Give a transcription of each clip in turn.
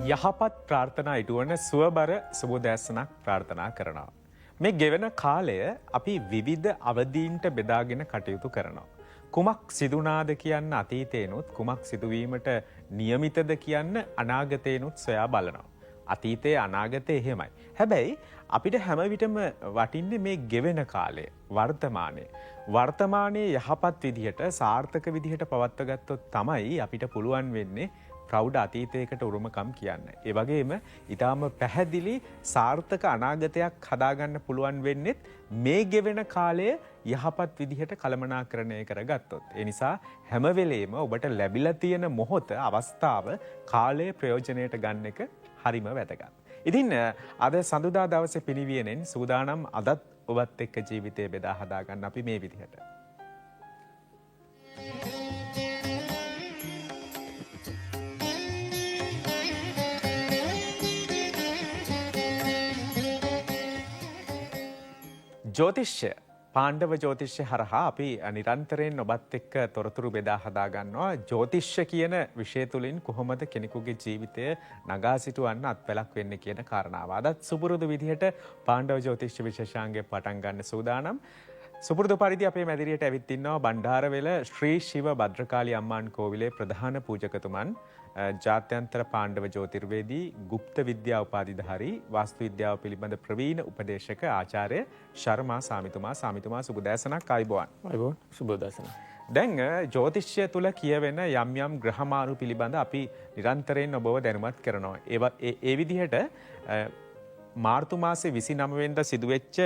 යහපත් ප්‍රාර්ථනා ඉටුවන සුවබර සුබෝදෑසනක් ප්‍රාර්ථනා කරනවා. මේ ගෙවෙන කාලය අපි විවිධ අවදීන්ට බෙදාගෙන කටයුතු කරනවා. කුමක් සිදුනාද කියන්න අතීතේනුත් කුමක් සිදුවීමට නියමිතද කියන්න අනාගතේනුත් සොයා බලනවා. අතීතයේ අනාගතේ එහෙමයි. හැබැයි අපිට හැම විටම වටින්නේ මේ ගෙවෙන කාලය, වර්තමානයේ. වර්තමානයේ යහපත් විදිහට සාර්ථක විදිහට පවත්ව ගත්තොත් තමයි අපිට පුළුවන් වෙන්නේ ප්‍රෞඩ අතීතයකට උරුමකම් කියන්න. ඒ වගේම ඊටාම පැහැදිලි සාර්ථක අනාගතයක් හදාගන්න පුළුවන් වෙන්නේත් මේ ගෙවෙන කාලය යහපත් විදිහට කළමනාකරණය කරගත්තොත්. ඒ නිසා හැම වෙලේම ඔබට ලැබිලා තියෙන මොහොත, අවස්ථාව, කාලය ප්‍රයෝජනයට ගන්න එක හරිම වැදගත්. ඉතින් අද සඳුදා දවසේ පිනිවියනෙන් සූදානම් අදත් ඔබත් එක්ක ජීවිතය බෙදා හදාගන්න අපි මේ විදිහට. ජ්‍යොතිෂ්‍ය පාණ්ඩව ජ්‍යොතිෂ්‍ය හරහා අපි නිරන්තරයෙන් ඔබත් එක්ක තොරතුරු බෙදා හදා ගන්නවා. ජ්‍යොතිෂ්‍ය කියන විෂය තුලින් කොහොමද කෙනෙකුගේ ජීවිතය නගා සිටවන්න අත්වැලක් වෙන්නේ කියන කාරණාව. අදත් සුපුරුදු විදිහට පාණ්ඩව ජ්‍යොතිෂ්‍ය විශේෂාංගය පටන් ගන්න සූදානම්. සුපුරුදු පරිදි අපේ මැදිරියට ඇවිත් ඉන්නවා බණ්ඩාරවෙල ශ්‍රී ශිව භද්‍රකාලි අම්මාන් කෝවිලේ ප්‍රධාන පූජකතුමන්, ජාත්‍යන්තර පාණ්ඩව ජ්‍යොතිර්වේදී, গুপ্ত විද්‍යා උපාධිධාරී, වාස්තු විද්‍යාව පිළිබඳ ප්‍රවීණ උපදේශක ආචාර්ය ශර්මා සාමිතුමා සුබදෑසනක්. ආයුබෝවන්. ආයුබෝවන්. සුබදෑසනක්. දැන් ජ්‍යොතිෂ්‍ය තුල කියවෙන යම් ග්‍රහමාරු පිළිබඳ අපි නිරන්තරයෙන් ඔබව දැනුවත් කරනවා. ඒ විදිහට මාර්තු මාසේ 29 වෙනිදා සිදුවෙච්ච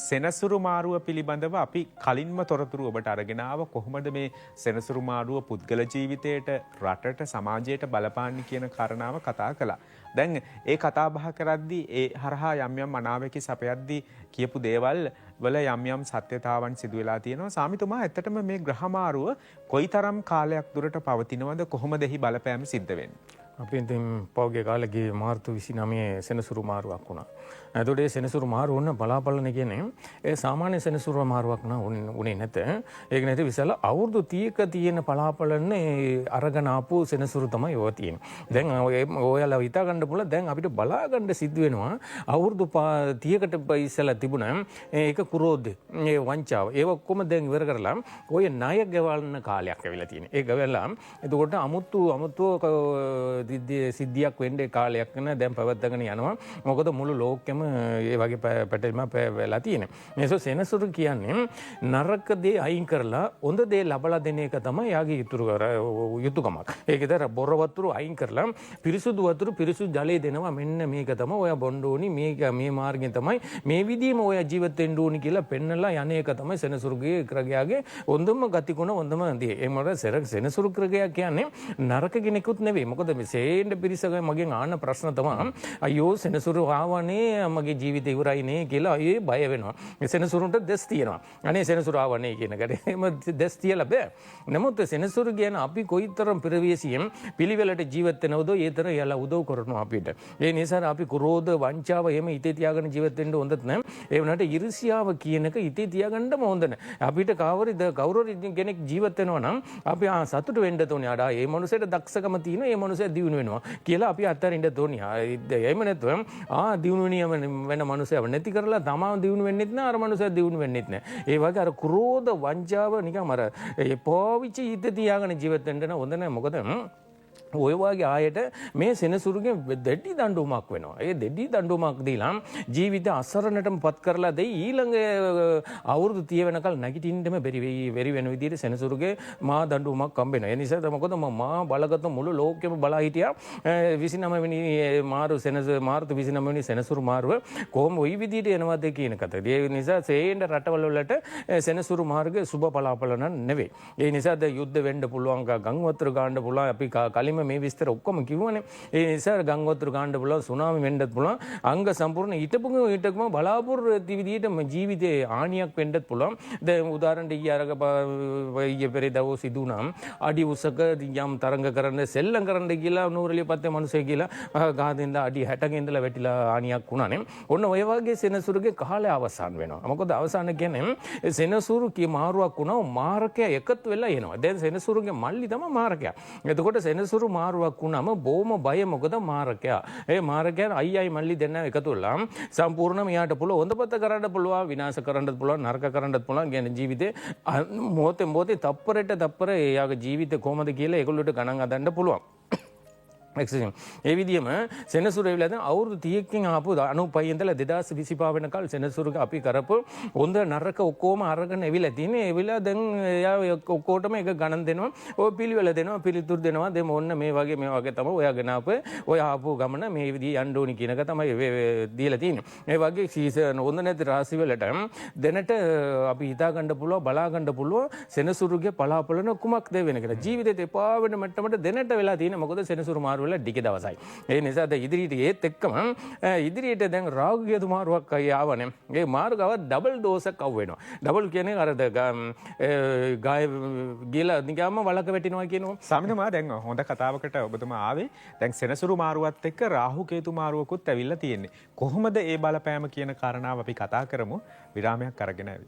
සෙනසුරු මාරුව පිළිබඳව අපි කලින්ම තොරතුරු ඔබට අරගෙන ආව. කොහොමද මේ සෙනසුරු මාරුව පුද්ගල ජීවිතයට, රටට, සමාජයට බලපාන්නේ කියන කාරණාව කතා කළා. දැන් ඒ කතා බහ කරද්දී ඒ හරහා යම් අනාවැකි සපයද්දී කියපු දේවල් වල යම් සත්‍යතාවන් සිදු වෙලා තියෙනවා. සාමිතුමා, ඇත්තටම මේ ග්‍රහමාරුව කොයිතරම් කාලයක් දුරට පවතිනවද? කොහොමද එහි බලපෑම සිද්ධ වෙන්නේ? අපි ඉතින් පෞගේ කාලේ මාර්තු 29 සෙනසුරු මාරුවක් වුණා. එතකොට ඒ සෙනසුරු මාරුව වුණ බලාපොරොත්තු කියන්නේ ඒ සාමාන්‍ය සෙනසුරු මාරුවක් උනේ නැත. ඒක නැති විශාල අවුරුදු 30ක තියෙන බලාපොරොත්තු අරගෙන ආපු සෙනසුරු තමයි ඔය තියෙන්නේ. දැන් ඔයාලා හිතා ගන්න පුළුවන් දැන් අපිට බලා ගන්න සිද්ධ වෙනවා අවුරුදු 30කට ඉස්සෙල්ලා තිබුණා ඒක කුරෝද, ඒ වංචාව. ඒක ඔක්කොම දැන් ඉවර කරලා ඔය ණය ගෙවන්න කාලයක් ඇවිල්ලා තියෙනවා. ඒ ගෙවලා එතකොට අමුතු සිද්ධියක් වෙන්නේ කාලයක් න දැන් පවත්වාගෙන යනවා. මොකද මුළු ලෝකෙම ඒ වගේ පැටලීම වෙලා තියෙනවා. මේසෝ සෙනසුරු කියන්නේ නරක දේ අයින් කරලා හොඳ දේ ලබලා දෙන එක තමයි යාගේ යුතුයකමක්. ඒකේතර බොර වතුර අයින් කරලා පිරිසුදු වතුර, පිරිසුදු ජලය දෙනවා. මෙන්න මේක තමයි ඔය බොන්න ඕනි, මේ මාර්ගයෙන් තමයි මේ විදිහම ඔය ජීවත් වෙන්න ඕනි කියලා පෙන්නලා යන්නේ. එක තමයි සෙනසුරුගේ ක්‍රගයාගේ හොඳම ගතිගුණ, හොඳම දේ. ඒ මොකද සෙනසුරු ක්‍රගයා කියන්නේ නරක කෙනෙකුත් නෙවෙයි. මොකද මේ සේන්න පිරිසක මගෙන් ආන ප්‍රශ්න තමයි අයියෝ සෙනසුරු ආවනේ මගේ ජීවිතේ ඉවරයි නේ කියලා ඒ බය වෙනවා. සෙනසුරුන්ට දෙස් තියෙනවා. අනේ සෙනසුරු ආවනේ කියන එකට එහෙම දෙස් තියලා බෑ. නමුත් සෙනසුරු කියන අපි කොයිතරම් පෙරවිසියෙන් පිළිවෙලට ජීවත් වෙනවද ඒතර යලා උදව් කරනවා අපිට. ඒ නිසා අපි ක්‍රෝධ, වංචාව එහෙම හිතේ තියාගෙන ජීවත් වෙන්න හොඳත් නෑ. ඒ වුණාට iriසියාව කියන එක හිතේ තියාගන්නම හොඳ නෑ. අපිට කවුරු කෙනෙක් ජීවත් වෙනවා නම් අපි සතුට වෙන්න ඕනේ. ආ ඒ මනුස්සයට දක්ෂකම තියෙනවා, ඒ මනුස්සයා දියුණු වෙනවා කියලා අපි අත්හරින්න ඕනේ. එහෙම නැත්නම් දියුණු වෙන මනුස්සයව නැති කරලා තමා දියුණු වෙන්නෙත් නෑ, අර මනුස්සයා දියුණු වෙන්නෙත් නෑ. ඒ වගේ අර ක්‍රෝධ, වංචාව නිකම් අර ඒ පොවිච්ච හිත තියාගෙන ජීවත් වෙන්න හොඳ නෑ. මොකද ඔය වගේ ආයත මේ සෙනසුරුගෙන් දෙඩි දඬුවමක් වෙනවා. ඒ දෙඩි දඬුවමක් දීලා ජීවිත අසරණටම පත් කරලා දෙයි ඊළඟ අවුරුදු 30 වෙනකල් නැගිටින්නම බැරි වෙන විදිහට සෙනසුරුගේ මා දඬුවමක් හම්බ වෙනවා. ඒ නිසා මොකද මා බලගත්ත මුළු ලෝකෙම බලා හිටියා 29 වෙනි මාර්තු 29 වෙනි සෙනසුරු මාරුව කොහොම ওই විදිහට එනවද කියන කතාව. ඒ නිසා සේන්න රටවල වලට සෙනසුරු මාර්ගයේ සුබ බලාපොරොත්තු නෙවෙයි. ඒ නිසා ද යුද්ධ වෙන්න පුළුවන්, ගම් වතුර ගන්න පුළුවන්. අපි කලින්ම මේ විස්තර ඔක්කොම කිව්වනේ. ඒ නිසා ගම් වතුර ගන්න පුළුවන්, සුනාමි වෙන්නත් පුළුවන්. අංග සම්පූර්ණ හිටපුම බලාපොරොත්තු විදිහට ජීවිතේ හානියක් වෙන්නත් පුළුවන්. දැන් උදාහරණයක් ඊයේ පෙරේදා සිදුුණා අඩි උසක යම් තරංග කරන්න සෙල්ලම් කරන්න කියලා නූරලිය පත්තේ මිනිස්සු කියලා ගහදින්ද අඩි 60ක ඉඳලා වැටිලා හානියක් වුණානේ. ඔන්න ඔය වගේ සෙනසුරුගේ කාලය අවසන් වෙනවා. මොකද අවසාන කියන්නේ සෙනසුරු මාරුවක් වුණා, මාරකයා එකතු වෙලා එනවා. දැන් සෙනසුරුගේ මල්ලි තමයි මාරකයා. එතකොට සෙනසුරු සෙනසුරු මාරුවක් වුණාම බොහොම බය මොකද මාරකයා. ඒ මාරකයන් අයියයි මල්ලි දෙන්න එකතු වෙලා සම්පූර්ණ මෙයාට පුළුවන් හොඳ පැත්ත කරන්න පුළුවන් විනාශ කරන්නත් පුළුවන් නරක කරන්නත් පුළුවන් කියන ජීවිතේ මොහොතේ තප්පරයට තප්පර එයාගේ ජීවිතේ කොහොමද කියලා ඒගොල්ලෝට ගණන් හදන්න පුළුවන්. ඒ විදිහම සෙනසුරු වෙලා දැන් අවුරුදු 30කින් ආපු 95 ඉඳලා 2025 වෙනකල් සෙනසුරුක අපි කරපු හොඳ නරක ඔක්කොම අරගෙන එවිලා තියෙන්නේ. ඒ වෙලාව දැන් එයා ඔක්කොටම එක ගණන් දෙනවා. ඔය පිළිවෙල දෙනවා, පිළිතුරු දෙනවා. දෙම ඔන්න මේ වගේ තමයි ඔයාගෙන ඔය ආපු ගමන මේ විදිහ යන්න ඕනි කියන එක තමයි දීලා තියෙන්නේ. මේ වගේ සීසන් හොඳ නැති රාශි වලට දැනට අපි හිතා ගන්න පුළුවන්, බලා ගන්න පුළුවන් සෙනසුරුගේ පලාපලන කුමක්ද වෙන කියලා. ජීවිතේ එපා වෙන මට්ටමට දැනට වෙලා තියෙන්නේ. මොකද සෙනසුරු මාරු ඩික දවසයි. ඒ නිසා දැන් ඉදිරියට ඒත් එක්කම ඉදිරියට දැන් රාහු කේතු මාරුවක් ආවනේ. ඒ මාරුකව ඩබල් ඩෝස් එකක් අවු වෙනවා. ඩබල් කියන්නේ අර ගාය ගිලා නිකම්ම වලක වැටෙනවා කියනවා. සමිතමා දැන් හොඳ කතාවකට ඔබතුමා ආවේ. දැන් සෙනසුරු මාරුවත් එක්ක රාහු කේතු මාරුවකුත් ඇවිල්ලා තියෙන්නේ. කොහොමද ඒ බලපෑම කියන කාරණාව අපි කතා කරමු. විරාමයක් අරගෙන ආවි.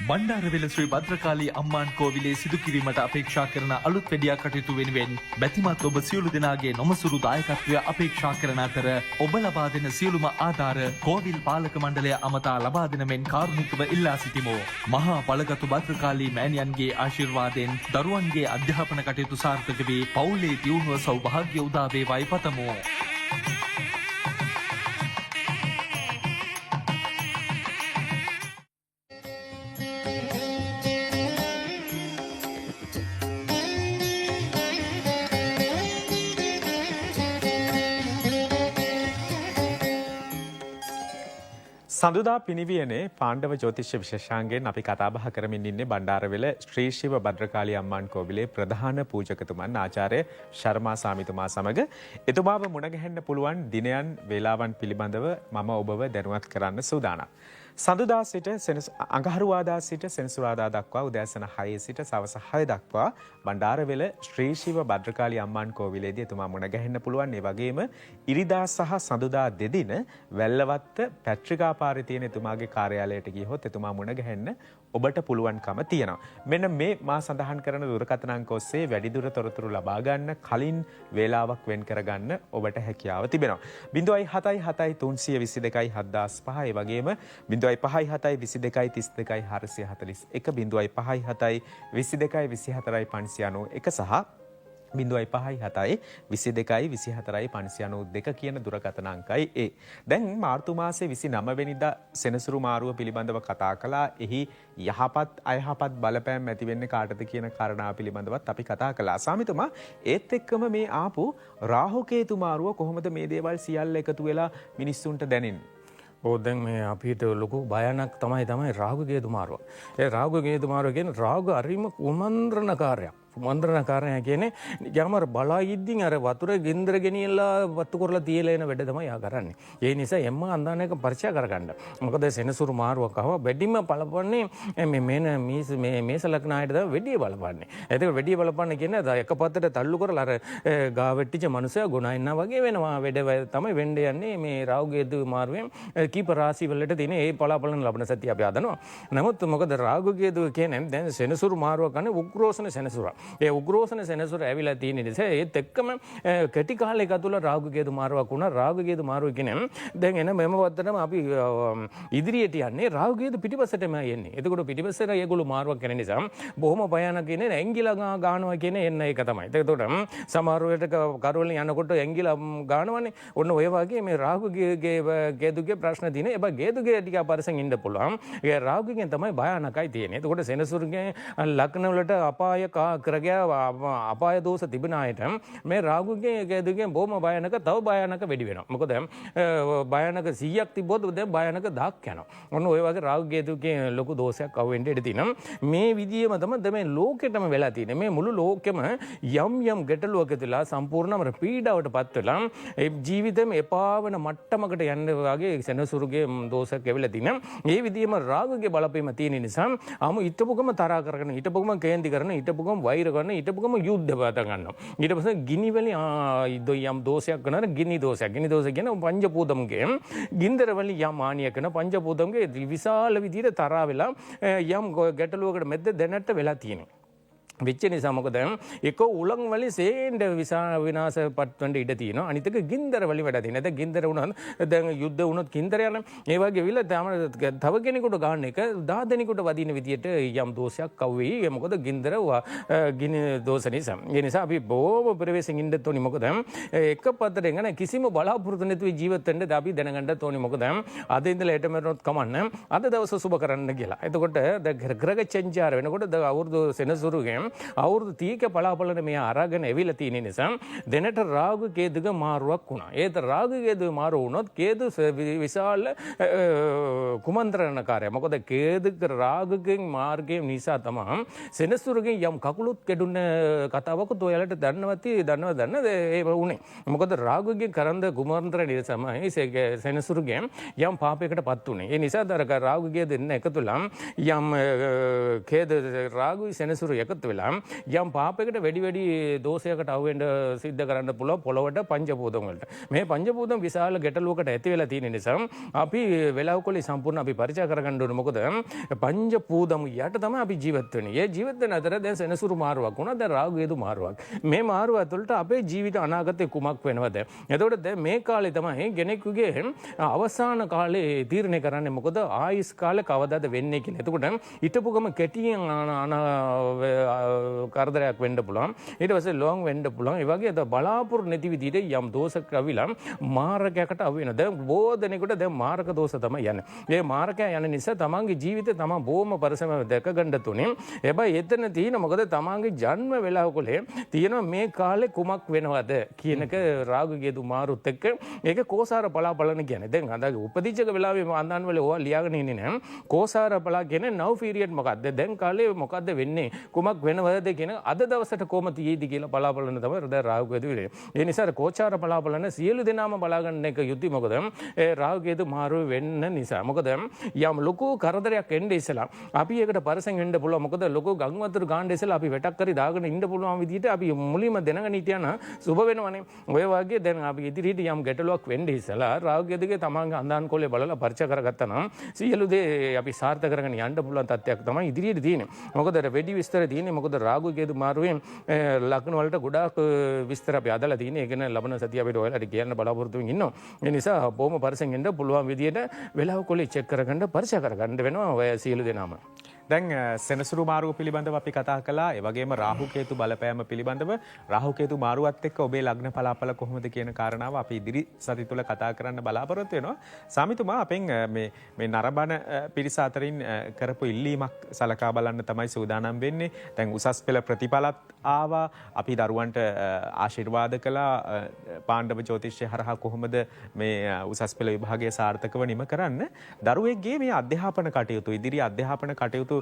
බණ්ඩාරවෙල ශ්‍රී භද්‍රකාලී අම්මාන් කෝවිලේ සිදු කිරීමට අපේක්ෂා කරන අලුත් වැඩියා කටයුතු වෙනුවෙන් බැතිමත් ඔබ සියලු දෙනාගේ නොමසුරු දායකත්වය අපේක්ෂා කරන අතර ඔබ ලබා දෙන සියලුම ආධාර කෝවිල් පාලක මණ්ඩලය අමතා ලබා දෙන මෙන් කාරුණිකව ඉල්ලා සිටිමු. මහා බලගතු භද්‍රකාලී මෑණියන්ගේ ආශිර්වාදයෙන් දරුවන්ගේ අධ්‍යාපන කටයුතු සාර්ථක වී පවුලේ දියුණුව සෞභාග්‍ය උදා වේවායි පතමු. සඳුදා පිනිවියනේ පාණ්ඩව ජ්‍යොතිෂ විශේෂාංගයෙන් අපි කතා බහ කරමින් ඉන්නේ බණ්ඩාරවෙල ශ්‍රී ශිව භද්‍රකාලී අම්මාන් කෝවිලේ ප්‍රධාන පූජකතුමන් ආචාර්ය ශර්මා සාමිතුමා සමග එතුමාව මුණ ගැහෙන්න පුළුවන් දිනයන් වේලාවන් පිළිබඳව මම ඔබව දැනුවත් කරන්න සූදානම්. සඳුදා සිට අඟහරුවාදා සිට සෙනසුරාදා දක්වා උදෑසන 6 සිට සවස 6 දක්වා බණ්ඩාරවෙල ශ්‍රී ශිව භද්‍රකාලී අම්මාන් කෝවිලේදී එතුමා මුණ ගැහෙන්න පුළුවන්. ඒ වගේම ඉරිදා සහ සඳුදා දෙදින වැල්ලවත්ත පැට්‍රිකා පාරේ තියෙන එතුමාගේ කාර්යාලයට ගියහොත් එතුමා මුණ ගැහෙන්න ඔබට පුළුවන්කම තියෙනවා. මෙන්න මේ මා සඳහන් කරන දුරකථන අංක ඔස්සේ වැඩිදුර තොරතුරු ලබා ගන්න කලින් වේලාවක් වෙන් කරගන්න ඔබට හැකියාව තිබෙනවා. 0.77 322 7005 ඒ වගේම 0.57 22 32 441 0.57 22 24 591 සහ 0.57 22 24 592 කියන දුරකථන අංකයි ඒ. දැන් මාර්තු මාසේ 29 වෙනිදා සෙනසුරු මාරුව පිළිබඳව කතා කළා. එහි යහපත් අයහපත් බලපෑම් ඇති වෙන්නේ කාටද කියන කාරණා පිළිබඳවත් අපි කතා කළා. සාමිතුමා ඒත් එක්කම මේ ආපු රාහු කේතු මාරුව කොහොමද මේ දේවල් සියල්ල එකතු වෙලා මිනිස්සුන්ට දැනෙන්නේ? දැන් මේ අපිට ලොකු භයානක තමයි රාහු කේතු මාරුව. ඒ රාහු කේතු මාරුව කියන්නේ රාහු අරිම කුමන්ත්‍රණකාරයක්. කුමන්ත්‍රණකාරය කියන්නේ නිකම්ම බලා ඉද්දින් අර වතුර ගින්දර ගෙනියලා වත්තු කරලා තියලා එන වැඩ තමයි යා කරන්නේ. ඒ නිසා එම්ම අන්දාන එක පරිචය කරගන්න. මොකද සෙනසුරු මාරුවක් ආව වැඩිම බලපන්නේ මේ මේස ලග්න ආයත තමයි වැඩි බලපන්නේ. ඒක වැඩි බලපන්නේ කියන්නේ එක පතට තල්ලු කරලා අර ගා වෙට්ටිච්ච මනුස්සයා ගුණයින්නා වගේ වෙනවා. වැඩ තමයි වෙන්න යන්නේ මේ රාහු කේතු මාරුවෙන් කීප රාශි වලට තියෙන ඒ පලාපලන ලබන සතිය අපි හදනවා. නමුත් මොකද රාහු කේතු කියන්නේ දැන් සෙනසුරු මාරුවක් ගන්න උග්‍රෝෂණ සෙනසුර. ඒ උග්‍රෝෂණ සෙනසුර ඇවිල්ලා තියෙන නිසා ඒත් එක්කම කෙටි කාලයක තුල රාහු කේතු මාරුවක් වුණා. රාහු කේතු මාරුව කියන්නේ දැන් එන මෙම වත්තටම අපි ඉදිරියට යන්නේ රාහු කේතු පිටිපස්සටම යන්නේ. එතකොට පිටිපස්සට ඒගොල්ලෝ මාරුවක් කරන නිසා බොහොම භයානක කියන්නේ ඇංගිලා ගානවා කියන එන්න ඒක තමයි. එතකොට සමහර වෙලට කරවල යනකොට ඇංගිලා ගානවනේ. ඔන්න ඔය වගේ මේ රාහු කේතුගේ ප්‍රශ්න තියෙන. ඒ බා කේතුගේ ටික අපරසෙන් ඉන්න පුළුවන්. ඒ රාහුගෙන් තමයි භයානකයි තියෙන්නේ. එතකොට සෙනසුරුගේ ලග්න වලට අපාය අපාය දෝෂ තිබෙන අයට මේ රාහුගේ කේතුගේ බොහොම භයානක තව භයානක වැඩි වෙනවා. මොකද භයානක 100ක් තිබ්බොත් දැන් භයානක 1000ක් යනවා. ඔන්න ඔය වගේ රාහු කේතුගේ ලොකු දෝෂයක් අවෙන්න ඉඩ තියෙනවා. මේ විදියම තමයි මේ ලෝකෙටම වෙලා තියෙන්නේ. මේ මුළු ලෝකෙම යම් ගැටලුවක තියලා සම්පූර්ණම පීඩාවටපත් වෙලා ඒ ජීවිතේම එපා වෙන මට්ටමකට යන්න වගේ සෙනසුරුගේ දෝෂයක් ඇවිල්ලා තියෙනවා. මේ විදියම රාහුගේ බලපෑම තියෙන නිසා ආමු ඊටපොකම තරහ කරගෙන ඊටපොකම කේන්ති කරන ඊටපොකම වෛර වීර කරන ඊට ගම යුද්ධ පත ගන්නවා. ඊට පස්සේ ගිනි වලින් යම් දෝෂයක් කරනවා ගිනි දෝෂයක්. ගිනි දෝෂය කියන පංචභූතම්ගේ ගින්දර වලින් යම් හානියක් කරන පංචභූතම්ගේ විශාල විදිහට තරහ වෙලා යම් ගැටලුවකට මැද්ද දැනට වෙලා තියෙනවා. වෙච්ච නිසා මොකද එක උලන් වලින් සේන්ඩ විනාශ පත්වන්න ඉඩ තියෙනවා. අනිත් එක ගින්දර වලින් වැඩ තියෙනවා. දැන් ගින්දර වුණත් දැන් යුද්ධ වුණොත් ගින්දර යන ඒ වගේ විල තව කෙනෙකුට ගන්න එක 10 දෙනෙකුට වදින විදියට යම් දෝෂයක් අවුවේ. මොකද ගින්දර ගිනි දෝෂ නිසා. ඒ නිසා අපි බොහොම ප්‍රවේශයෙන් ඉන්න ඕනි. මොකද එක පතරෙන් යන කිසිම බලාපොරොත්තු නැතුව ජීවත් වෙන්න අපි දැනගන්න ඕනි. මොකද අද ඉඳලා හෙට මරනොත් කමන්න අද දවස සුබ කරන්න කියලා. එතකොට ග්‍රහ චෙන්ජාර වෙනකොට අවුරුදු සෙනසුරුගේ අවුරුදු 30ක පලාපලන මේ අරගෙන එවිලා තියෙන නිසා දෙනට රාගු කේතුක මාරුවක් වුණා. ඒත රාගු කේතුක මාරු වුණොත් කේතු විශාල කුමන්ත්‍රණකාරය. මොකද කේතුක රාගුකෙන් මාර්ගයෙන් නිසා තමයි සෙනසුරුගෙන් යම් කකුලුත් කෙඩුන කතාවකුත් ඔයාලට දන්නවද ඒ වුණේ. මොකද රාගුගේ කරන්ද කුමන්ත්‍රණ නිසාමයි සෙනසුරුගෙන් යම් පාපයකටපත් උනේ. ඒ නිසා දරක රාගුගේ දෙන්න එකතුලා යම් කේද රාගුයි සෙනසුරු එකතු වෙලා යම් පාපයකට වැඩි දෝෂයකට අවුෙන්න සිද්ධ කරන්න පුළුවන් පොළොවට පංචභූතම් වලට. මේ පංචභූතම් විශාල ගැටලුවකට ඇති වෙලා තියෙන නිසා අපි වෙලාවකලි සම්පූර්ණ අපි පරිචය කරගන්න ඕනේ. මොකද පංචභූතම් යට තමයි අපි ජීවත් වෙන්නේ. ඒ ජීවත් වෙන අතර දැන් සෙනසුරු මාරුවක් වුණා. දැන් රාගු හේතු මාරුවක්. මේ මාරුව ඇතුළට අපේ ජීවිත අනාගතේ කුමක් වෙනවද? එතකොට දැන් මේ කාලේ තමයි කෙනෙකුගේ අවසාන කාලේ තීරණය කරන්නේ. මොකද ආයුෂ් කාලේ කවදාද වෙන්නේ කියලා. එතකොට හිටපු ගම කෙටියෙන් කරදරයක් වෙන්න පුළුවන්. ඊට පස්සේ ලොං වෙන්න පුළුවන්. ඒ වගේ බලාපොරොත්තු නැති විදිහට යම් දෝෂක අවිලම් මාරකයකට අවු වෙනවා. දැන් බොහෝ දෙනෙකුට දැන් මාරක දෝෂ තමයි යන්නේ. මේ මාරකය යන නිසා තමන්ගේ ජීවිතේ තමන් බොහොම පරිසම දැක ගන්න තුනේ. හැබැයි එතන තියෙන මොකද තමන්ගේ ජන්ම වෙලාවකලේ තියෙන මේ කාලේ කුමක් වෙනවද කියනක රාගුගේ මාරුත් එක්ක ඒක කෝසාර බලාපලන කියන්නේ. දැන් අද උපදිච්චක වෙලාවේ අන්දාන් වල ඕවා ලියාගෙන ඉන්නේ නැහැ. කෝසාර බලා කියන්නේ නව් පීරියඩ් මොකද්ද? දැන් කාලේ මොකද්ද වෙන්නේ? කුමක් වෙනවද කියන අද දවසට කොහොම තියෙයිද කියලා බලාපොරොත්තු තමයි දැන් රාහු කේතු විලේ. ඒ නිසා කෝචාර බලාපොරොත්තු සියලු දෙනාම බලාගන්න එක යුද්ධි. මොකද රාහු කේතු මාරු වෙන්න නිසා. මොකද යම් ලොකු කරදරයක් එන්නේ ඉස්සලා අපි ඒකට පරිසම් වෙන්න පුළුවන්. මොකද ලොකු ගම් වතුර ගාන්න ඉස්සලා අපි වැටක් කරි දාගෙන ඉන්න පුළුවන් විදිහට අපි මුලින්ම දැනගෙන හිටියන සුබ වෙනවනේ. ඔය වගේ දැන් අපි ඉදිරියට යම් ගැටලුවක් වෙන්න ඉස්සලා රාහු කේතුගේ තමන්ගේ අඳාන් කොලේ බලලා පරිචය කරගත්තා නම් සියලු දේ අපි සාර්ථක කරගෙන යන්න පුළුවන් තත්ත්වයක් තමයි ඉදිරියට තියෙන්නේ. මොකද වැඩි විස්තර තියෙන්නේ. මොකද රාගු කේතු මාරුවෙන් ලග්න වලට ගොඩාක් විස්තර අපි අදලා තියෙන්නේ. ඒක නේ ලබන සතිය අපිට ඔයාලට කියන්න බලාපොරොත්තු වෙමින් ඉන්නවා. ඒ නිසා බොහොම පරිසම් වෙන්න පුළුවන් විදියට වෙලාව කොලේ චෙක් කරගන්න පරිචය කරගන්න වෙනවා ඔය සියලු දෙනාම. දැන් සෙනසුරු මාරුව පිළිබඳව අපි කතා කළා. ඒ වගේම රාහු කේතු බලපෑම පිළිබඳව රාහු කේතු මාරුවත් එක්ක ඔබේ ලග්න පලාපල කොහොමද කියන කාරණාව අපි ඉදිරි සති තුල කතා කරන්න බලාපොරොත්තු වෙනවා. සාමිතුමා අපෙන් මේ නරඹන පිරිස අතරින් කරපු ඉල්ලීමක් සලකා බලන්න තමයි සූදානම් වෙන්නේ. දැන් උසස් පෙළ ප්‍රතිඵලත් ආවා. අපි දරුවන්ට ආශිර්වාද කළා. පාණ්ඩව ජ්‍යොතිෂය හරහා කොහොමද මේ උසස් පෙළ විභාගය සාර්ථකව නිම කරන්න. දරුවෙක්ගේ මේ අධ්‍යාපන කටයුතු ඉදිරි අධ්‍යාපන කටයුතු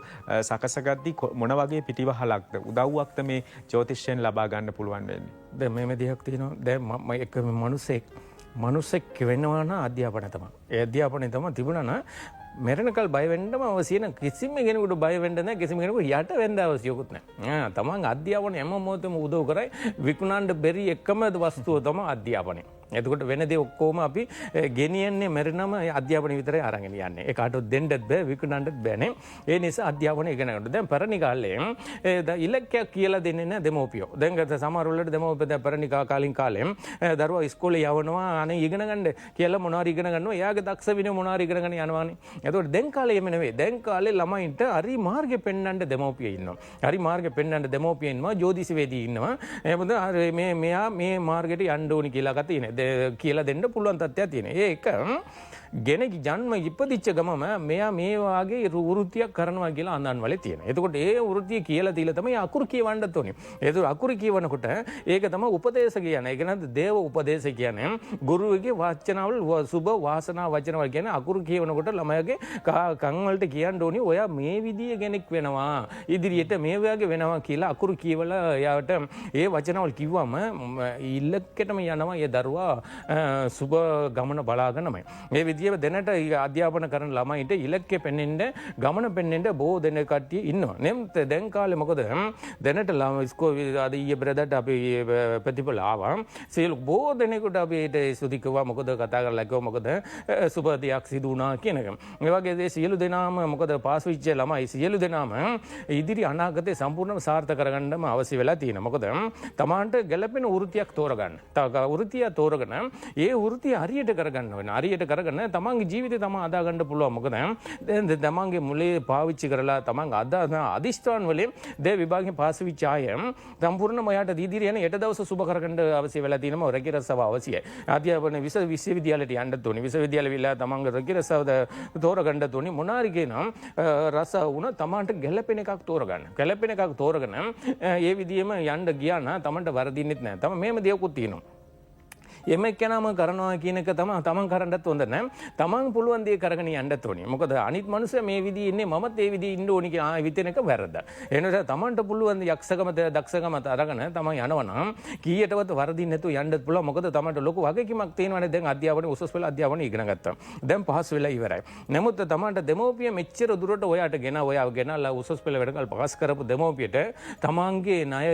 සකසගද්දී මොන වගේ පිටිවහලක්ද උදව්වක්ද මේ ජ්‍යොතිෂයෙන් ලබා ගන්න පුළුවන් වෙන්නේ? දැන් මේ දෙයක් තියෙනවා. දැන් මම එක මිනිසෙක් වෙනවා නම් අධ්‍යාපනය තමයි. ඒ අධ්‍යාපනය තමයි තිබුණා නම් මැරෙනකල් බය වෙන්නම අවශ්‍ය නැහැ. කිසිම කෙනෙකුට බය වෙන්න නැහැ. කිසිම කෙනෙකුට යට වෙන්න අවශ්‍යකුත් නැහැ. තමන් අධ්‍යාපනය හැම මොහොතෙම උදව් කරයි. විකුණන්න බැරි එකම වස්තුව තමයි අධ්‍යාපනය. එතකොට වෙන දේ ඔක්කොම අපි ගෙනියන්නේ මැරෙනම අධ්‍යාපනය විතරයි අරගෙන යන්නේ. ඒ කාටවත් දෙන්නත් බෑ විකුණන්නත් බෑනේ. ඒ නිසා අධ්‍යාපනය ඉගෙන ගන්න. දැන් පැරණි කාලේ ඉලක්කයක් කියලා දෙන්නේ නැහැ දෙමෝපියෝ. දැන් සමහර වෙලාවට දෙමෝපියෝ දැන් පැරණි කාලේ දරුවා ඉස්කෝලේ යවනවා අනේ ඉගෙන ගන්න කියලා මොනවාරි ඉගෙන ගන්නවා. එයාගේ දක්ෂ වෙන මොනවාරි ඉගෙන ගන්න යනවානේ. එතකොට දැන් කාලේ එමෙ නෙවෙයි. දැන් කාලේ ළමයින්ට හරි මාර්ගෙ පෙන්වන්න දෙමෝපියෝ ඉන්නවා. හරි මාර්ගෙ පෙන්වන්න දෙමෝපියෝ ඉන්නවා. ජෝතිෂවේදී ඉන්නවා. එහෙමද මෙයා මේ මාර්ගෙට යන්න ඕනි කියලා කතිනේ. කියලා දෙන්න පුළුවන් තත්ත්වයක් තියෙනවා. ඒක ගෙනෙක ජන්ම ඉපදිච්ච ගමම මෙයා මේ වාගේ වෘත්තියක් කරනවා කියලා අඳන් වලේ තියෙනවා. එතකොට ඒ වෘත්තිය කියලා දීලා තමයි අකුරු කියවන්නත් ඕනේ. ඒක අකුරු කියවනකොට ඒක තමයි උපදේශ කියන්නේ. ඒක නේද දේව උපදේශ කියන්නේ. ගුරුවගේ වචනවල සුබ වාසනා වචනවල කියන්නේ අකුරු කියවනකොට ළමයාගේ කන් වලට කියන්න ඕනේ ඔයා මේ විදිය කෙනෙක් වෙනවා. ඉදිරියට මේ වගේ වෙනවා කියලා අකුරු කියවලා එයාට ඒ වචනවල කිව්වම ඉල්ලකටම යනවා ඒ දරුවා සුබ ගමන බලාගෙනමයි. මේ දැනට අධ්‍යාපන කරන ළමයින්ට ඉලක්කය පෙන්වෙන්න ගමන පෙන්වෙන්න බොහෝ දෙනෙක් කට්ටිය ඉන්නවා. නෙමෙත් දැන් කාලේ මොකද දැනට ඉස්කෝලේ අද ඊයේ බෙරදට අපි ප්‍රතිඵල ආවා. සියලු බොහෝ දෙනෙකුට අපි ඒට ස්තුති කිව්වා. මොකද කතා කරලා කිව්වා මොකද සුබ දෙයක් සිදු වුණා කියන එක. මේ වගේ දේ සියලු දෙනාම මොකද පාස් වෙච්ච ළමයි සියලු දෙනාම ඉදිරි අනාගතේ සම්පූර්ණව සාර්ථක කරගන්නම අවශ්‍ය වෙලා තියෙනවා. මොකද තමාන්ට ගැළපෙන වෘත්තියක් තෝරගන්න. වෘත්තිය තෝරගෙන ඒ වෘත්තිය හරියට කරගන්න වෙන. හරියට කරගෙන තමන්ගේ ජීවිතේ තමන් අදා ගන්න පුළුවන්. මොකද දැන් තමන්ගේ මුලේ පාවිච්චි කරලා තමන් අදිෂ්ඨාන වලින් දේ විභාගයෙන් පාස් වෙච්ච අය සම්පූර්ණයෙන්ම යාට දීදිරි යන 8 දවස් සුබ කරගන්න අවශ්‍ය වෙලා තියෙනවා. රැකී රස්සාව අවශ්‍යයි. අධ්‍යාපන විශ්වවිද්‍යාලයට යන්න ඕනේ. විශ්වවිද්‍යාල විලා තමන්ගේ රැකී රස්සාව තෝරගන්න ඕනේ. මොනාරි කියනවා රස්සාව වුණ තමන්ට ගැළපෙන එකක් තෝරගන්න. ගැළපෙන එකක් තෝරගෙන ඒ විදිහෙම යන්න ගියා නම් තමන්ට වරදින්නෙත් නැහැ. තම මේම දේකුත් තියෙනවා. එමෙක් කෙනාම කරනවා කියන එක තමන් කරන්නත් හොඳ නැහැ. තමන් පුළුවන් දේ කරගෙන යන්නත් ඕනේ. මොකද අනිත් මිනිස්සු මේ විදිහේ ඉන්නේ මමත් ඒ විදිහේ ඉන්න ඕනි කියලා විතර එක වැරද්ද. ඒ නිසා තමන්ට පුළුවන් යක්ෂකම දක්ෂකම අරගෙන තමන් යනවා නම් කීයටවත් වරදින් නැතුව යන්නත් පුළුවන්. මොකද තමන්ට ලොකු වගකීමක් තියෙනවානේ. දැන් අධ්‍යාපනයේ උසස් පෙළ අධ්‍යාපනය ඉගෙන ගත්තා. දැන් පහස් වෙලා ඉවරයි. නමුත් තමන්ට දෙමෝපිය මෙච්චර දුරට ඔයාට ගෙනලා උසස් පෙළ වැඩකල් පහස් කරපු දෙමෝපියට තමන්ගේ ණය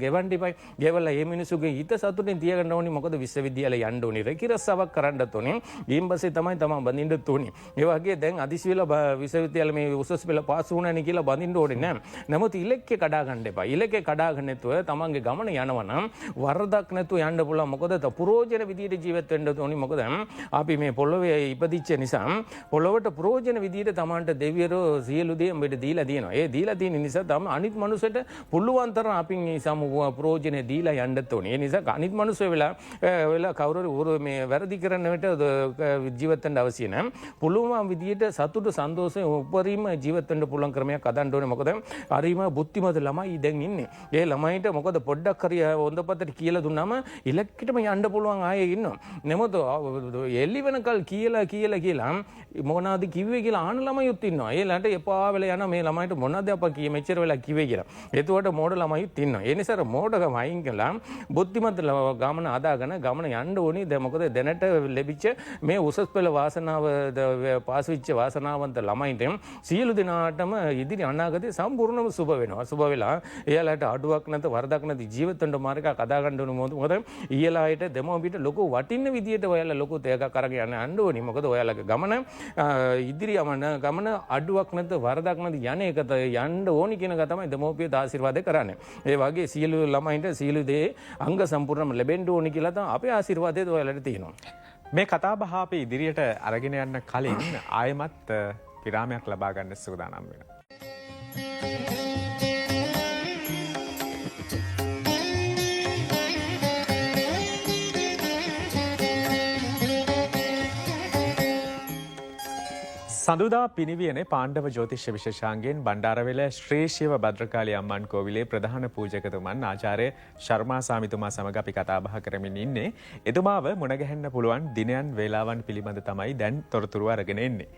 ගෙවන්න ඉපයි. ගෙවලා මේ මිනිස්සුගේ හිත සතුටින් තියගන්න ඕනි. මොකද විශ්වවිද්‍යාලය යන්න ඕනේ. රැකී රස්සාවක් කරන්නත් ඕනේ. ඊයින් පස්සේ තමයි තමන් බඳින්නත් ඕනේ. ඒ වගේ දැන් අදිසි වෙලා විශ්වවිද්‍යාල මේ උසස් පෙළ පාස් වුණානේ කියලා බඳින්න ඕනේ නෑ. නමුත් ඉලක්කේ කඩා ගන්න එපා. ඉලක්කේ කඩා ගන්න නැතුව තමන්ගේ ගමන යනවා නම් වරදක් නැතුව යන්න පුළුවන්. මොකද ප්‍රෝජන විදියට ජීවත් වෙන්න ඕනේ. මොකද අපි මේ පොළොවේ ඉපදිච්ච නිසා පොළොවට ප්‍රෝජන විදියට තමන්ට දෙවියරෝ සියලු දේ අපිට දීලා තියෙනවා. ඒ දීලා තියෙන නිසා තම අනිත් මනුස්සයට පුළුවන් තරම් අපි මේ සමූහ ප්‍රෝජන දීලා යන්නත් ඕනේ. ඒ නිසා අනිත් මනුස්සය වෙලා කවුරු මේ වැරදි කරන්නට ජීවත් වෙන්න අවශ්‍ය නැහැ. පුළුවන් විදියට සතුට සන්තෝෂයෙන් උපරිම ජීවත් වෙන්න පුළුවන් ක්‍රමයක් හදන්න ඕනේ. මොකද හරිම බුද්ධිමත් ළමයි දැන් ඉන්නේ. ඒ ළමයින්ට මොකද පොඩ්ඩක් හරි හොඳපතට කියලා දුන්නාම ඉලක්කෙටම යන්න පුළුවන් ආයේ ඉන්නවා. නමුත් එළි වෙනකල් කියලා මොනවාද කිව්වේ කියලා ආන ළමයිත් ඉන්නවා. ඒලන්ට එපා වෙලා යන මේ ළමයින්ට මොනවද අප කියේ මෙච්චර වෙලා කිව්වේ කියලා. ඒතුවට මෝඩ ළමයිත් ඉන්නවා. ඒ නිසා මෝඩකම අයින් කළා බුද්ධිමත් ගමන අදාගෙන ගමන යන්න ඕනේ. දැන් මොකද දැනට ලැබිච්ච මේ උසස් පෙළ වාසනාව පාස් වෙච්ච වාසනාවන්ත ළමයින්ට සියලු දෙනාටම ඉදිරි අනාගතේ සම්පූර්ණව සුබ වෙනවා. සුබ වෙලා එයාලට අඩුවක් නැත වරදක් නැති ජීවිත වෙන්න මාර්ගයක් අදා ගන්න ඕනේ. මොකද ඊයලායට දෙමෝපිට ලොකු වටින්න විදියට ඔයාලා ලොකු තේකක් අරගෙන යන්න ඕනේ. මොකද ඔයාලගේ ගමන ඉදිරි ගමන අඩුවක් නැත වරදක් නැති යන්නේකට යන්න ඕනි කියන එක තමයි දෙමෝපියත් ආශිර්වාද කරන්නේ. ඒ වගේ සියලු ළමයින්ට සියලු දේ අංග සම්පූර්ණම ලැබෙන්න ඕනි කියලා තමයි අපේ ආශිර්වාදය ඔයාලට තියෙනවා. මේ කතා බහ අපි ඉදිරියට අරගෙන යන්න කලින් ආයමත් විරාමයක් ලබා ගන්න සූදානම් වෙනවා. සඳුදා පිනිවියන පාණ්ඩව ජ්‍යෝතිෂ්‍ය විශේෂාංගයෙන් බණ්ඩාරවෙල ශ්‍රී ශිව භද්‍රකාලී අම්මන් කෝවිලේ ප්‍රධාන පූජකතුමන් ආචාර්ය ශර්මා සාමිතුමා සමග අපි කතා බහ කරමින් ඉන්නේ. එතුමාව මුණ ගැහෙන්න පුළුවන් දිනයන් වේලාවන් පිළිබඳ තමයි දැන් තොරතුරු අරගෙන එන්නේ.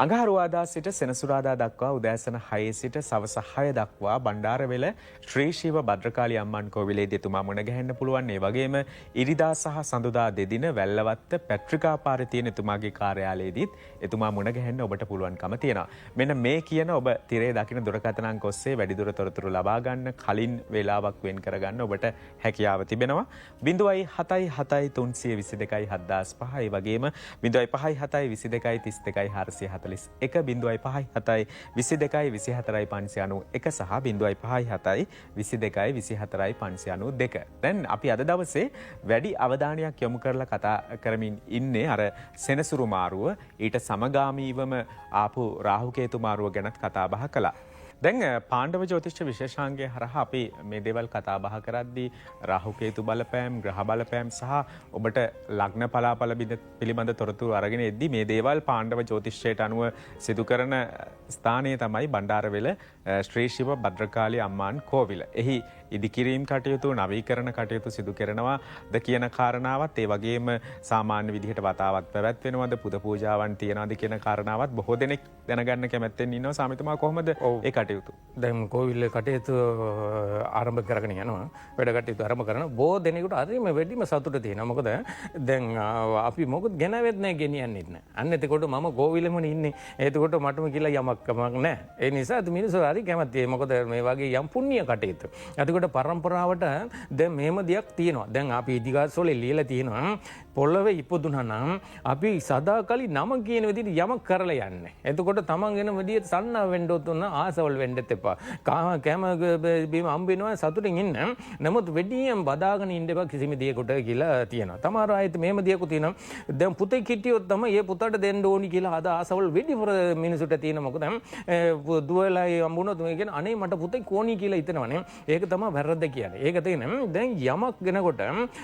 අඟහරුවාදා සිට සෙනසුරාදා දක්වා උදෑසන 6 සිට සවස 6 දක්වා බණ්ඩාරවෙල ශ්‍රී ශිව භද්‍රකාලී අම්මන් කෝවිලේදී එතුමා මුණ ගැහෙන්න පුළුවන්. ඒ වගේම ඉරිදා සහ සඳුදා දෙදින වැල්ලවත්ත පැට්‍රිකා පාරේ තියෙන එතුමාගේ කාර්යාලයේදීත් එතුමා මුණ ගැහෙන්න ඔබට පුළුවන්කම තියෙනවා. මෙන්න මේ කියන ඔබ තිරේ දකින දුරකථන අංක ඔස්සේ වැඩිදුර තොරතුරු ලබා ගන්න කලින් වේලාවක් වෙන් කරගන්න ඔබට හැකියාව තිබෙනවා. 077 322 7005 ඒ වගේම 057 22 32 441 0.57 22 24 591 සහ 0.57 22 24 592. දැන් අපි අද දවසේ වැඩි අවධානයක් යොමු කරලා කතා කරමින් ඉන්නේ අර සෙනසුරු මාරුව ඊට සමගාමීවම ආපු රාහු කේතු මාරුව ගැනත් කතා බහ කළා. දැන් පාණ්ඩව ජ්‍යෝතිෂ විශේෂාංගය හරහා අපි මේ දේවල් කතා බහ කරද්දී රාහු කේතු බලපෑම් ග්‍රහ බලපෑම් සහ ඔබට ලග්න පලාපල පිළිබඳ තොරතුරු අරගෙන එද්දී මේ දේවල් පාණ්ඩව ජ්‍යෝතිෂයට අනුව සිදු කරන ස්ථානය තමයි බණ්ඩාරවෙල ශ්‍රී ශිව භද්‍රකාලී අම්මාන් කෝවිල. එහි ඉදිකිරීම් කටයුතු නවීකරණ කටයුතු සිදු කරනවාද කියන කාරණාවත් ඒ වගේම සාමාන්‍ය විදිහට වතාවක් පැවැත්වෙනවද පුද පූජාවන් තියනවාද කියන කාරණාවත් බොහෝ දෙනෙක් දැනගන්න කැමැත්තෙන් ඉන්නවා. සාමිතුමා කොහොමද ඒ කටයුතු? දැන් කෝවිල් කටයුතු ආරම්භ කරගෙන යනවා. වැඩ කටයුතු ආරම්භ කරන බොහෝ දෙනෙකුට හරිම වැඩිම සතුට තියෙනවා. මොකද දැන් අපි මොකද ගෙනවෙත් නැහැ ගෙනියන්නෙත් නැහැ. අන්න එතකොට මම කෝවිලෙම ඉන්නේ. එතකොට මටම කියලා යමක් කමක් නැහැ. ඒ නිසා මිනිස්සු හරි කැමතියි. මොකද මේ වගේ යම් පුණ්‍ය කටයුතු. එතකොට පරම්පරාවට දැන් මේම දෙයක් තියෙනවා. දැන් අපි ඉතිහාසවල ලියලා තියෙනවා පොළවේ ඉපදුනා නම් අපි සදාකලි නම කියන විදිහට යමක් කරලා යන්නේ. එතකොට තමන් වෙන විදිහට සන්නා වෙන්න උතුන ආසවල් වෙන්නත් එපා. කෑම බීම හම්බෙනවා සතුටින් ඉන්න. නමුත් වෙඩියෙන් බදාගෙන ඉන්න එපා කිසිම දෙයකට කියලා තියෙනවා. තමාර ආයත මේම දෙයක් තියෙනවා. දැන් පුතේ කිටියොත් තමයි ඒ පුතාට දෙන්න ඕනි කියලා අද ආසවල් වෙඩි මිනිසුන්ට තියෙන මොකද දුවලා හම්බුනොත් මේ කියන අනේ මට පුතේ කෝණි කියලා හිතනවනේ. ඒක තමයි වැරද්ද කියන්නේ. ඒක තේරෙන්නේ. දැන් යමක් ගෙනකොට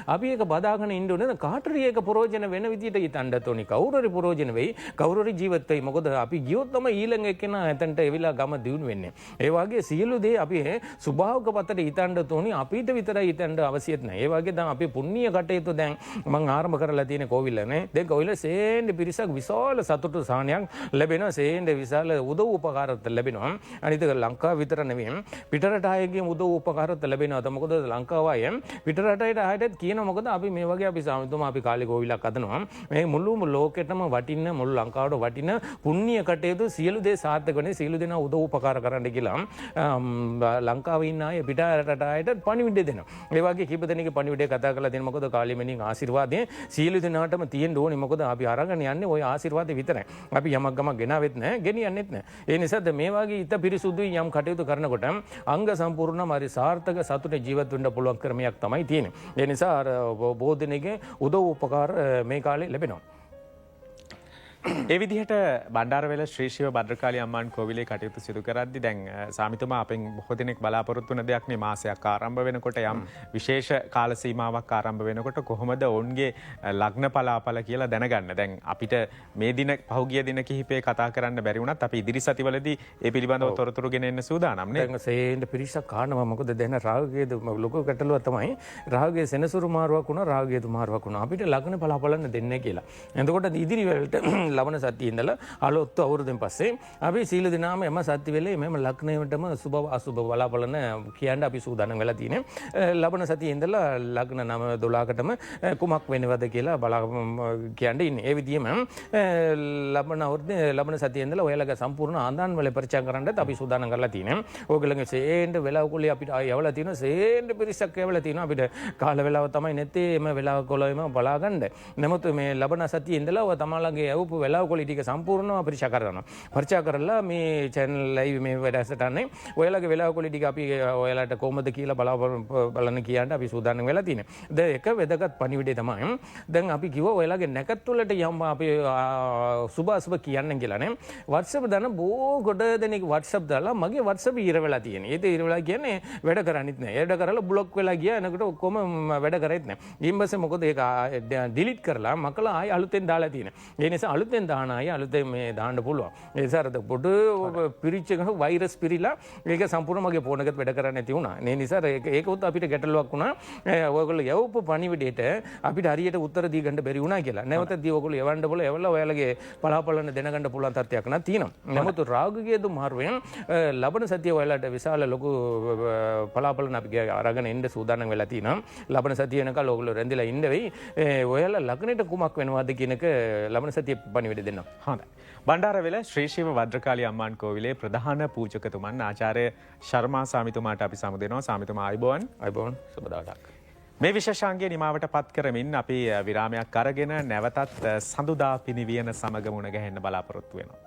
අපි ඒක බදාගෙන ඉන්න ඕනේ. කාටරි ඒක ප්‍රෝජන වෙන විදිහට හිතන්නත් ඕනි. කවුරුරි ප්‍රෝජන වෙයි. කවුරුරි ජීවත් වෙයි. මොකද අපි ගියොත් තමයි ඊළඟ එක්කෙනා එතනට එවිලා ගම දියුණු වෙන්නේ. ඒ වගේ සියලු දේ අපි ස්වභාවික පතට හිතන්නත් ඕනි. අපිට විතරයි හිතන්න අවශ්‍යත් නැහැ. ඒ වගේ දැන් අපි පුණ්‍ය කටයුතු දැන් මම ආරම්භ කරලා තියෙන කෝවිලනේ. දැන් කෝවිල සේන්ද පිරිසක් විශාල සතුටු සාහනයක් ලැබෙනවා. සේන්ද විශාල උදව් උපකාරත් ලැබෙනවා. අනිත් ලංකාව විතර නෙවෙයි පිටරට ආයේගේ උදව් උපකාරත් ලැබෙනවා. මොකද ලංකාව ආයේ පිටරටට ආයටත් කියන මොකද අපි මේ වගේ අපි සාමිතුමා අපි කාලේ කෝවිලක් හදනවා. මේ මුළු ලෝකෙටම වටින්න මුළු ලංකාවට වටින පුණ්‍ය කටයුතු සියලු දේ සාර්ථක වෙන්නේ සියලු දෙනා උදව් උපකාර කරන්න කියලා ලංකාවේ ඉන්න අය පිටරටට ආයටත් පණිවිඩය දෙනවා. ඒ වගේ කීප දෙනෙක්ගේ පණිවිඩය කතා කරලා දෙන මොකද කාලෙමනින් ආශිර්වාදයෙන් සියලු දෙනාටම තියෙන්න ඕනේ. මොකද අපි අරගෙන යන්නේ ওই ආශිර්වාදේ විතරයි. අපි යමක් ගමක් ගෙනාවෙත් නැහැ, ගෙනියන්නෙත් නැහැ. ඒ නිසාද මේ වගේ ඉත පිරිසුදුයි යම් කටයුතු කරනකොට අංග සම්පූර්ණම හරි සාර්ථක සතුටේ ජීවත් වෙන්න පුළුවන් ක්‍රමයක් තමයි තියෙන්නේ. ඒ නිසා බොහෝ දෙනෙක්ගේ උදව් උපකාර මේ කාලේ ලැබෙනවා. ඒ විදිහට බණ්ඩාරවෙල ශ්‍රී ශිව භද්‍රකාලි අම්මාන් කෝවිලේ කටයුතු සිදු කරද්දී දැන් සාමිතුමා අපෙන් බොහෝ දෙනෙක් බලාපොරොත්තු වෙන දෙයක් නේ මාසයක් ආරම්භ වෙනකොට යම් විශේෂ කාල සීමාවක් ආරම්භ වෙනකොට කොහොමද ඔවුන්ගේ ලග්න පලාපල කියලා දැනගන්න. දැන් අපිට මේ දින පහුගිය දින කිහිපේ කතා කරන්න බැරි වුණත් අපි ඉදිරි සතිවලදී ඒ පිළිබඳව තොරතුරු ගෙන එන්න සූදානම් නේ. දැන් සේන්ද පිරිසක් කානවා. මොකද දැන් රාගයේ ලොකු ගැටලුව තමයි රාගයේ සෙනසුරු මාරුවක් වුණා රාගයේ මාරුවක් වුණා. අපිට ලග්න පලාපලන්න දෙන්නේ කියලා. එතකොට ඉදිරි වලට ලබන සතියේ ඉඳලා අලුත් අවුරුද්දෙන් පස්සේ අපි සීල දිනාම එම සත්‍ය වෙලේ මෙම ලග්නයටම සුබ අසුබ බලාපලන කියන්න අපි සූදානම් වෙලා තියෙන්නේ. ලබන සතියේ ඉඳලා ලග්න 9 12කටම කුමක් වෙනවද කියලා බලා කියන්නේ ඉන්නේ. ඒ විදිහම ලබන අවුරුද්දේ ලබන සතියේ ඉඳලා ඔයාලගේ සම්පූර්ණ ආදාන් වල පරිචය කරන්නත් අපි සූදානම් කරලා තියෙනවා. ඕගොල්ලන්ගේ සේන්ඩ වෙලාවකුලේ අපිට යවලා තියෙනවා. සේන්ඩ පිරිසක් යවලා තියෙනවා. අපිට කාල වෙලාව තමයි නැත්තේ එම වෙලාවකොලෙම බලා ගන්න. නමුත් මේ ලබන සතියේ ඉඳලා ඔය තමයිලගේ යවපු වෙලාවකොලේ ටික සම්පූර්ණව පරිචය කරනවා. පරිචය කරලා මේ channel live මේ වැඩසටහනේ ඔයාලගේ වෙලාවකොලේ ටික අපි ඔයාලට කොහොමද කියලා බලන්න කියන්න අපි සූදානම් වෙලා තියෙනවා. දැන් එක වැදගත් පණිවිඩය තමයි දැන් අපි කිව්වා ඔයාලගේ නැකත් වලට යම් අපි සුබ අසුබ කියන්න කියලා නේ. WhatsApp දාන බොහෝ කොට දෙනෙක් WhatsApp දාලා මගේ WhatsApp ඉර වෙලා තියෙනවා. ඒක ඉර වෙලා කියන්නේ වැඩ කරන්නේත් නැහැ. වැඩ කරලා බ්ලොක් වෙලා ගියා. එනකොට ඔක්කොම වැඩ කරෙත් නැහැ. ඊට පස්සේ මොකද ඒක ඩිලීට් කරලා මකලා ආයෙ අලුතෙන් දාලා තියෙනවා. ඒ නිසා අලුතෙන් දාන අය අලුතෙන් මේ දාන්න පුළුවන්. ඒ නිසා අර පොඩ පිරිච්ච එක වෛරස් පිරීලා ඒක සම්පූර්ණ මගේ ෆෝන් එකත් වැඩ කරන්නේ නැති වුණා. ඒ නිසා ඒක උත් අපිට ගැටලුවක් වුණා. ඔයගොල්ලෝ යවපු පණිවිඩයට අපිට හරියට උත්තර දී ගන්න බැරි වුණා කියලා. නැවත දී ඔයගොල්ලෝ යවන්න බල එවලා ඔයාලගේ පලාපලන දැනගන්න පුළුවන් තත්ත්වයක් නම් තියෙනවා. නමුත් රාගයේ දුමාරුවෙන් ලබන සතිය ඔයාලට විශාල ලොකු පලාපලන අපි අරගෙන එන්න සූදානම් වෙලා තියෙනවා. ලබන සතිය වෙනකල් ඔයගොල්ලෝ රැඳිලා ඉන්න වෙයි. ඔයාලා ලග්නෙට කුමක් වෙනවද කියන එක ලබන සතිය පණිවිඩ දෙන්නම්. හොඳයි. බණ්ඩාරවෙල ශ්‍රී ශිව භද්‍රකාලි අම්මාන් කෝවිලේ ප්‍රධාන පූජකතුමන් ආචාර්ය ශර්මා සාමිතුමාට අපි සමු දෙනවා. සාමිතුමා ආයුබෝවන්. ආයුබෝවන්. සුබ දවසක්. මේ විශේෂාංගයේ නිමාවට පත් කරමින් අපි විරාමයක් අරගෙන නැවතත් සඳුදා පිනිවියන සමග මුණ ගැහෙන්න බලාපොරොත්තු වෙනවා.